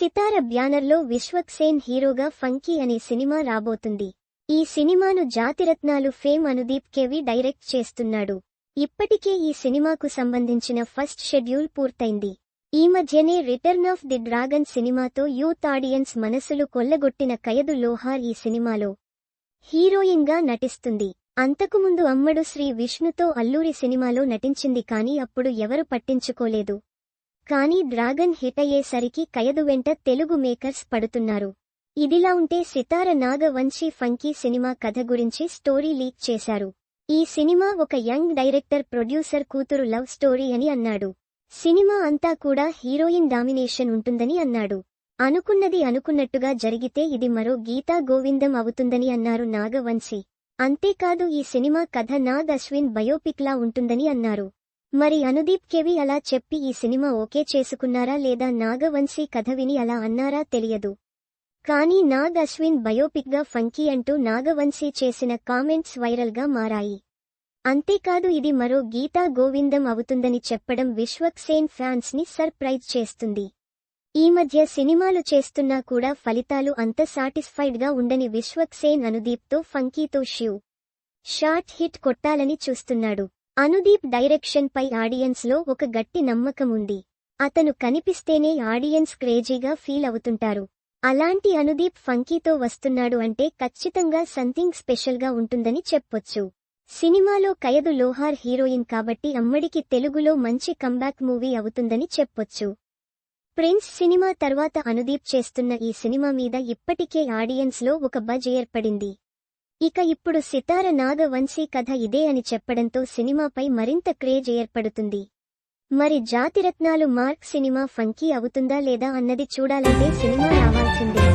సితార బ్యానర్లో విశ్వక్ సేన్ హీరోగా ఫంకీ అనే సినిమా రాబోతుంది. ఈ సినిమాను జాతిరత్నాలు ఫేమ్ అనుదీప్ కెవి డైరెక్ట్ చేస్తున్నాడు. ఇప్పటికే ఈ సినిమాకు సంబంధించిన ఫస్ట్ షెడ్యూల్ పూర్తయింది. ఈ మధ్యనే రిటర్న్ ఆఫ్ ది డ్రాగన్ సినిమాతో యూత్ ఆడియన్స్ మనసులు కొల్లగొట్టిన కయదు లోహార్ ఈ సినిమాలో హీరోయిన్గా నటిస్తుంది. అంతకుముందు అమ్మడు శ్రీ విష్ణుతో అల్లూరి సినిమాలో నటించింది కానీ అప్పుడు ఎవరు పట్టించుకోలేదు. కానీ డ్రాగన్ హిట్ అయ్యేసరికి కయదు వెంట తెలుగు మేకర్స్ పడుతున్నారు. ఇదిలా ఉంటే సితార నాగవంశీ ఫంకీ సినిమా కథ గురించి స్టోరీ లీక్ చేశారు. ఈ సినిమా ఒక యంగ్ డైరెక్టర్ ప్రొడ్యూసర్ కూతురు లవ్ స్టోరీ అని అన్నాడు. సినిమా అంతా కూడా హీరోయిన్ డామినేషన్ ఉంటుందని అన్నాడు. అనుకున్నది అనుకున్నట్టుగా జరిగితే ఇది మరో గీతా గోవిందం అవుతుందని అన్నారు నాగవంశీ. అంతేకాదు ఈ సినిమా కథ నాగ్ అశ్విన్ బయోపిక్ లా ఉంటుందని అన్నారు. మరి అనుదీప్ కెవి అలా చెప్పి ఈ సినిమా ఓకే చేసుకున్నారా లేదా నాగవంశీ కథ విని అలా అన్నారా తెలియదు. కానీ నాగ్ అశ్విన్ బయోపిక్గా ఫంకీ అంటూ నాగవంశీ చేసిన కామెంట్స్ వైరల్గా మారాయి. అంతేకాదు ఇది మరో గీతా గోవిందం అవుతుందని చెప్పడం విశ్వక్ సేన్ ఫ్యాన్స్ ని సర్ప్రైజ్ చేస్తుంది. ఈ మధ్య సినిమాలు చేస్తున్నా కూడా ఫలితాలు అంత సాటిస్ఫైడ్ గా ఉండని విశ్వక్ సేన్ అనుదీప్తో ఫంకీతో షార్ట్ హిట్ కొట్టాలని చూస్తున్నాడు. అనుదీప్ డైరెక్షన్ పై ఆడియన్స్ లో ఒక గట్టి నమ్మకం ఉంది. అతను కనిపిస్తేనే ఆడియన్స్ క్రేజీగా ఫీల్ అవుతుంటారు. అలాంటి అనుదీప్ ఫంకీతో వస్తున్నాడు అంటే ఖచ్చితంగా సంథింగ్ స్పెషల్ గా ఉంటుందని చెప్పొచ్చు. సినిమాలో కయదు లోహార్ హీరోయిన్ కాబట్టి అమ్మడికి తెలుగులో మంచి కంబ్యాక్ మూవీ అవుతుందని చెప్పొచ్చు. ప్రిన్స్ సినిమా తర్వాత అనుదీప్ చేస్తున్న ఈ సినిమా మీద ఇప్పటికే ఆడియన్స్ లో ఒక బజ్ ఏర్పడింది. ఇక ఇప్పుడు సితార నాగవంశీ కథ ఇదే అని చెప్పడంతో సినిమాపై మరింత క్రేజ్ ఏర్పడుతుంది. మరి జాతిరత్నాలు మార్క్ సినిమా ఫంకీ అవుతుందా లేదా అన్నది చూడాలంటే సినిమా రావాల్సిందే.